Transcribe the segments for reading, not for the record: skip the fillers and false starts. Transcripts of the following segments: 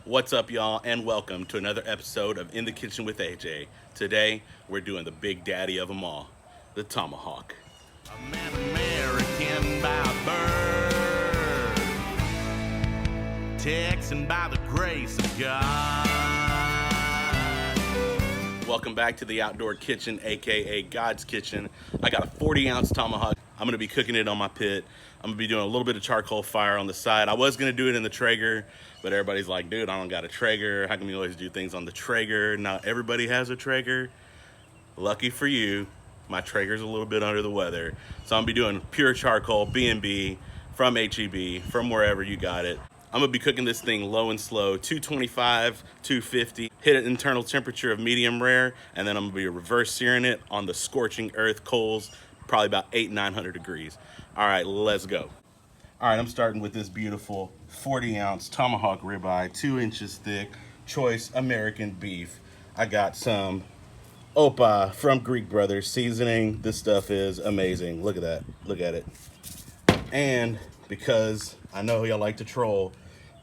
What's up, y'all, and welcome to another episode of In the Kitchen with AJ. Today, we're doing the big daddy of them all, the Tomahawk. I'm an American by birth, Texan by the grace of God. Welcome back to the Outdoor Kitchen, aka God's Kitchen. I got a 40-ounce Tomahawk. I'm gonna be cooking it on my pit. I'm gonna be doing a little bit of charcoal fire on the side. I was gonna do it in the Traeger, but everybody's like, dude, I don't got a Traeger. How come you always do things on the Traeger? Not everybody has a Traeger. Lucky for you, my Traeger's a little bit under the weather. So I'm gonna be doing pure charcoal, B&B, from HEB, from wherever you got it. I'm gonna be cooking this thing low and slow, 225, 250, hit an internal temperature of medium rare, and then I'm gonna be reverse searing it on the scorching earth coals, probably about 800-900 degrees. All right, let's go. All right, I'm starting with this beautiful 40-ounce Tomahawk ribeye, 2 inches thick, choice American beef. I got some Opa from Greek Brothers seasoning. This stuff is amazing. Look at that. Look at it. And because I know y'all like to troll,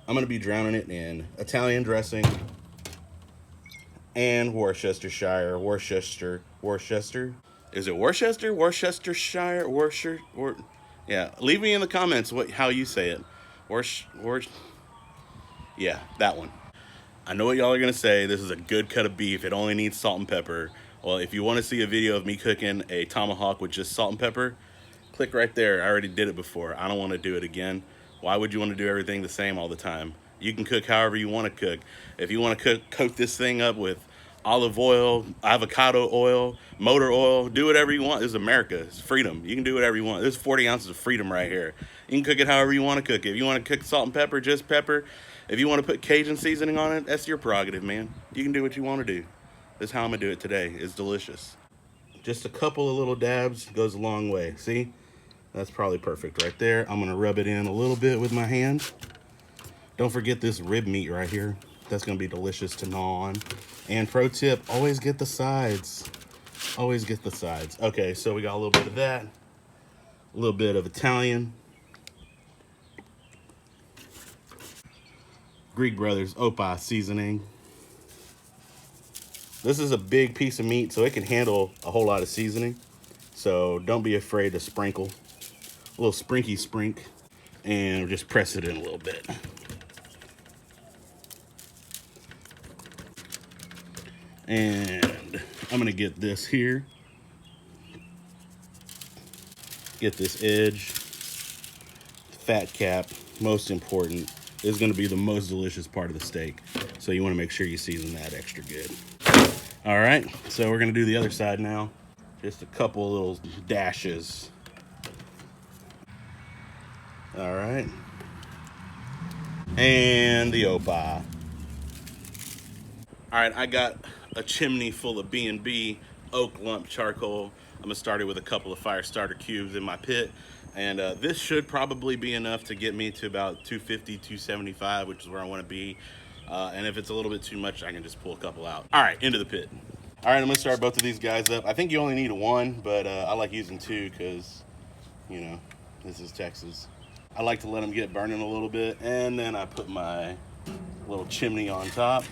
I'm going to be drowning it in Italian dressing and Worcestershire. Worcester. Is it Worcester? Worcestershire? Yeah, leave me in the comments how you say it. Yeah, that one. I know what y'all are gonna say. This is a good cut of beef. It only needs salt and pepper. Well, if you want to see a video of me cooking a tomahawk with just salt and pepper, click right there. I already did it before. I don't want to do it again. Why would you want to do everything the same all the time? You can cook however you want to cook. If you want to coat this thing up with olive oil, avocado oil, motor oil, do whatever you want. This is America. It's freedom. You can do whatever you want. There's 40 ounces of freedom right here. You can cook it however you want to cook it. If you want to cook salt and pepper, just pepper. If you want to put Cajun seasoning on it, that's your prerogative, man. You can do what you want to do. This is how I'm going to do it today. It's delicious. Just a couple of little dabs goes a long way. See? That's probably perfect right there. I'm going to rub it in a little bit with my hand. Don't forget this rib meat right here. That's going to be delicious to gnaw on. And pro tip, always get the sides. Always get the sides. Okay, so we got a little bit of that. A little bit of Italian. Greek Brothers Opa seasoning. This is a big piece of meat, so it can handle a whole lot of seasoning. So don't be afraid to sprinkle. A little sprinky sprink. And just press it in a little bit. And I'm gonna get this here. Get this edge. Fat cap, most important, is gonna be the most delicious part of the steak. So you wanna make sure you season that extra good. All right, so we're gonna do the other side now. Just a couple little dashes. All right. And the Opa. All right, I got a chimney full of B&B oak lump charcoal. I'm gonna start it with a couple of fire starter cubes in my pit. And this should probably be enough to get me to about 250, 275, which is where I wanna be. And if it's a little bit too much, I can just pull a couple out. All right, into the pit. All right, I'm gonna start both of these guys up. I think you only need one, but I like using two because, you know, this is Texas. I like to let them get burning a little bit, and then I put my little chimney on top.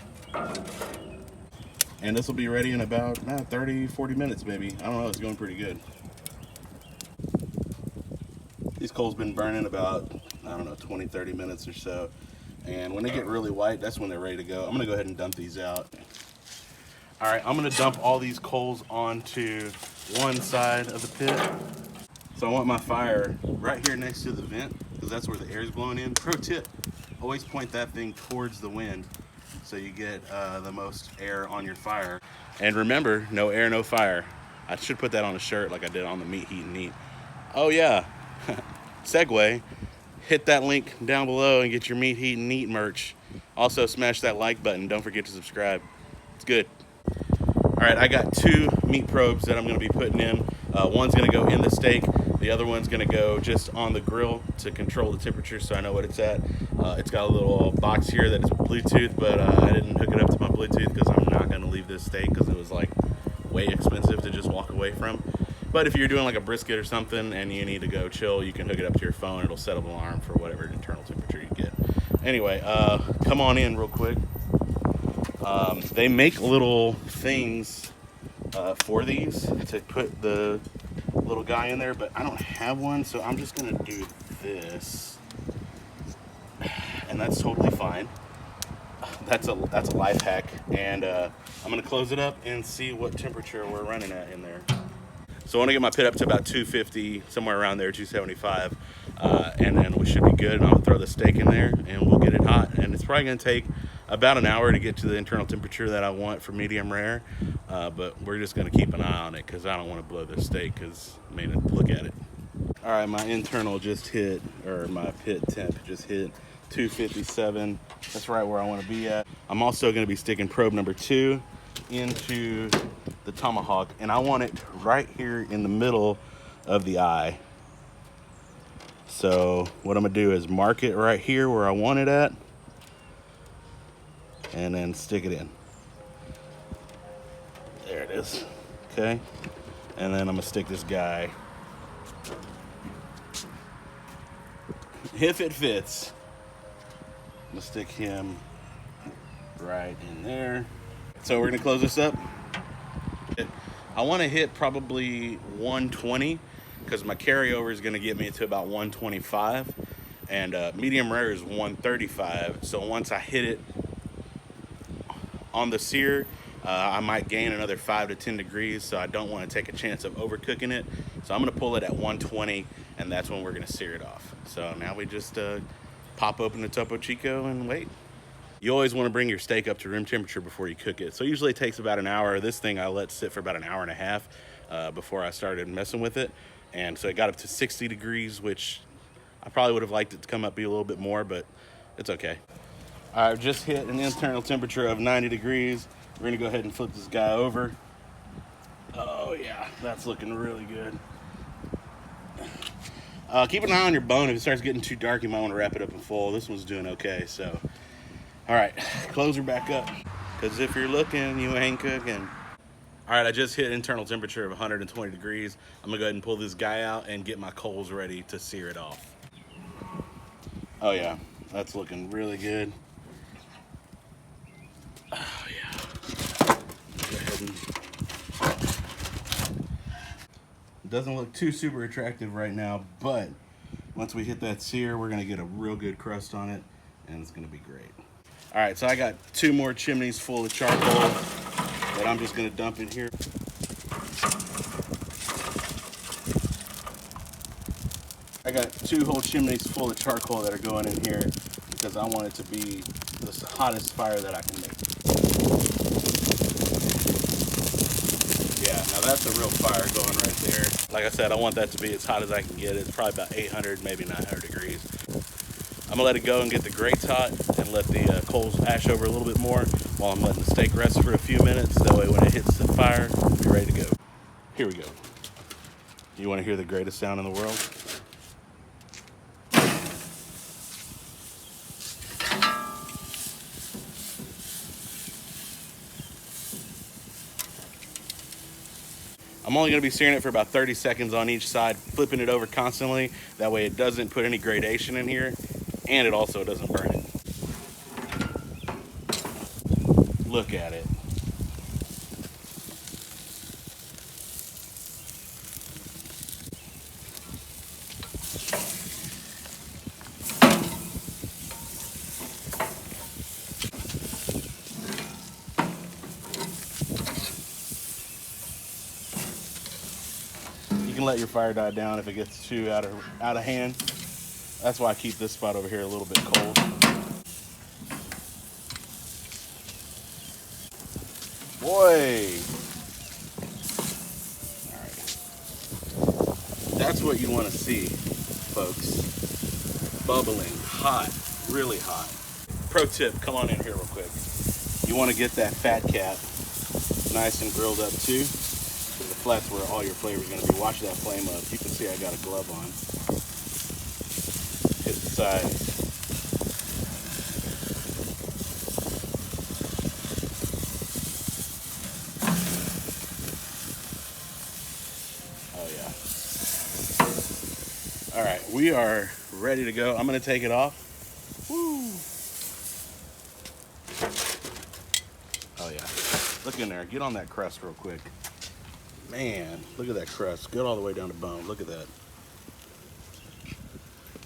And this will be ready in about 30, 40 minutes, maybe. I don't know, it's going pretty good. These coals been burning about, I don't know, 20, 30 minutes or so. And when they get really white, that's when they're ready to go. I'm gonna go ahead and dump these out. All right, I'm gonna dump all these coals onto one side of the pit. So I want my fire right here next to the vent, because that's where the air is blowing in. Pro tip, always point that thing towards the wind so you get the most air on your fire. And remember, no air, no fire. I should put that on a shirt like I did on the Meat, Heat, and Eat. Oh yeah, segue. Hit that link down below and get your Meat, Heat, and Eat merch. Also smash that like button. Don't forget to subscribe. It's good. All right, I got 2 meat probes that I'm gonna be putting in. One's gonna go in the steak. The other one's gonna go just on the grill to control the temperature so I know what it's at. It's got a little box here that is Bluetooth, but I didn't hook it up to my Bluetooth because I'm not gonna leave this steak because it was like way expensive to just walk away from. But if you're doing like a brisket or something and you need to go chill, you can hook it up to your phone. It'll set up an alarm for whatever internal temperature you get. Anyway, come on in real quick. They make little things for these to put the little guy in there, but I don't have one, so I'm just gonna do this, and that's totally fine. That's a life hack, and I'm gonna close it up and see what temperature we're running at in there. So I want to get my pit up to about 250, somewhere around there, 275, and then we should be good. And I'll throw the steak in there, and we'll get it hot. And it's probably going to take about an hour to get to the internal temperature that I want for medium rare, but we're just going to keep an eye on it because I don't want to blow this steak. Because I mean, look at it. All right, my internal just hit, or my pit temp just hit 257. That's right where I want to be at. I'm also going to be sticking probe number 2 into the Tomahawk, and I want it right here in the middle of the eye. So what I'm gonna do is mark it right here where I want it at, and then stick it in. There it is. Okay, and then I'm gonna stick this guy, if it fits. I'm gonna stick him right in there. So we're gonna close this up. I want to hit probably 120 because my carryover is gonna get me to about 125, and medium rare is 135. So once I hit it on the sear, I might gain another 5 to 10 degrees. So I don't want to take a chance of overcooking it. So I'm gonna pull it at 120, and that's when we're gonna sear it off. So now we just pop open the Topo Chico and wait. You always want to bring your steak up to room temperature before you cook it. So usually it takes about an hour. This thing I let sit for about an hour and a half before I started messing with it. And so it got up to 60 degrees, which I probably would have liked it to come up be a little bit more, but it's okay. I've just hit an internal temperature of 90 degrees. We're gonna go ahead and flip this guy over. Oh yeah, that's looking really good. Keep an eye on your bone. If it starts getting too dark, you might want to wrap it up in foil. This one's doing okay, so. All right, close her back up, because if you're looking, you ain't cooking. All right, I just hit internal temperature of 120 degrees. I'm gonna go ahead and pull this guy out and get my coals ready to sear it off. Oh yeah, that's looking really good. Oh yeah. Go ahead and... It doesn't look too super attractive right now, but once we hit that sear, we're gonna get a real good crust on it, and it's gonna be great. All right, so I got 2 more chimneys full of charcoal that I'm just gonna dump in here. I got 2 whole chimneys full of charcoal that are going in here because I want it to be the hottest fire that I can make. Yeah, now that's a real fire going right there. Like I said, I want that to be as hot as I can get it. It's probably about 800, maybe 900 degrees. I'm gonna let it go and get the grates hot and let the coals ash over a little bit more while I'm letting the steak rest for a few minutes. That way when it hits the fire, it'll be ready to go. Here we go. You wanna hear the greatest sound in the world? I'm only gonna be searing it for about 30 seconds on each side, flipping it over constantly. That way it doesn't put any gradation in here, and it also doesn't burn it. Look at it. You can let your fire die down if it gets too out of hand. That's why I keep this spot over here a little bit cold. Boy! Alright. That's what you want to see, folks. Bubbling, hot, really hot. Pro tip, come on in here real quick. You want to get that fat cap nice and grilled up too. The flat's where all your flavor is going to be. Watch that flame up. You can see I got a glove on. Hit the side. Oh yeah. All right, we are ready to go. I'm going to take it off. Woo. Oh yeah. Look in there. Get on that crust real quick. Man, look at that crust. Get all the way down to bone. Look at that.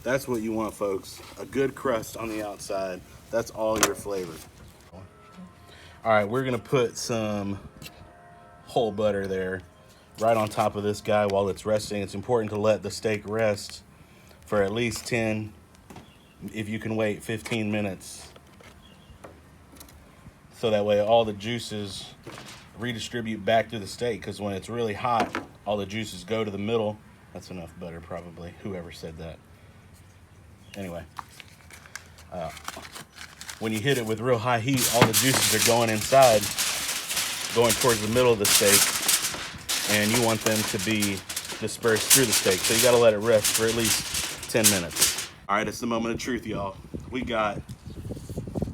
That's what you want, folks. A good crust on the outside. That's all your flavor. All right, we're gonna put some whole butter there right on top of this guy while it's resting. It's important to let the steak rest for at least 10, if you can wait, 15 minutes. So that way all the juices redistribute back to the steak, because when it's really hot, all the juices go to the middle. That's enough butter, probably. Whoever said that. Anyway, when you hit it with real high heat, all the juices are going inside, going towards the middle of the steak, and you want them to be dispersed through the steak. So you gotta let it rest for at least 10 minutes. All right, it's the moment of truth, y'all.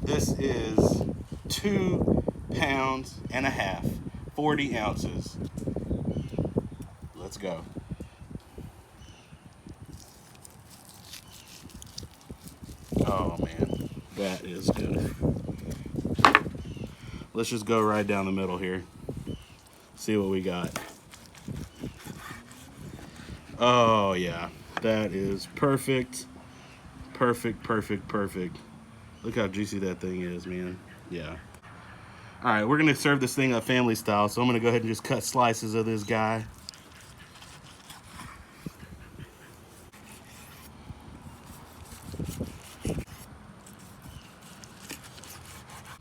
This is 2 pounds and a half, 40 ounces. Let's go. Oh man, that is good. Let's just go right down the middle here. See what we got. Oh yeah, that is perfect. Perfect, perfect, perfect. Look how juicy that thing is, man. Yeah. All right, we're gonna serve this thing up family style, so I'm gonna go ahead and just cut slices of this guy.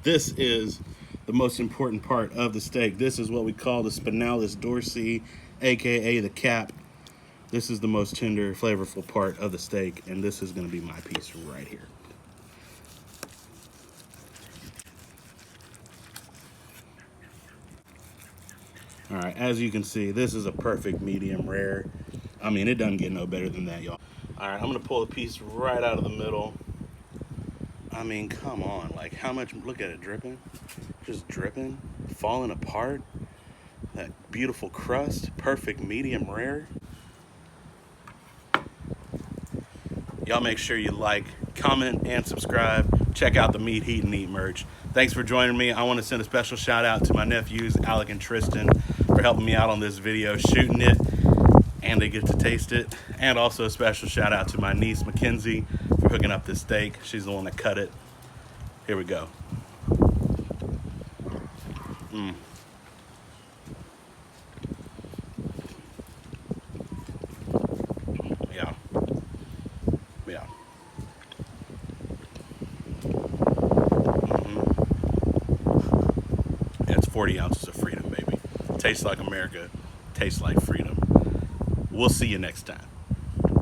This is the most important part of the steak. This is what we call the spinalis dorsi, AKA the cap. This is the most tender, flavorful part of the steak, and this is gonna be my piece right here. All right, as you can see, this is a perfect medium rare. I mean, it doesn't get no better than that, y'all. All right, I'm gonna pull a piece right out of the middle. I mean, come on, like how much, look at it dripping, just dripping, falling apart. That beautiful crust, perfect medium rare. Y'all make sure you like, comment, and subscribe. Check out the Meat, Heat, and Eat merch. Thanks for joining me. I want to send a special shout out to my nephews, Alec and Tristan, for helping me out on this video, shooting it, and they get to taste it. And also a special shout out to my niece, Mackenzie, for hooking up this steak. She's the one that cut it. Here we go. Yeah. Yeah. It's 40 ounces of freedom, baby. Tastes like America. Tastes like freedom. We'll see you next time.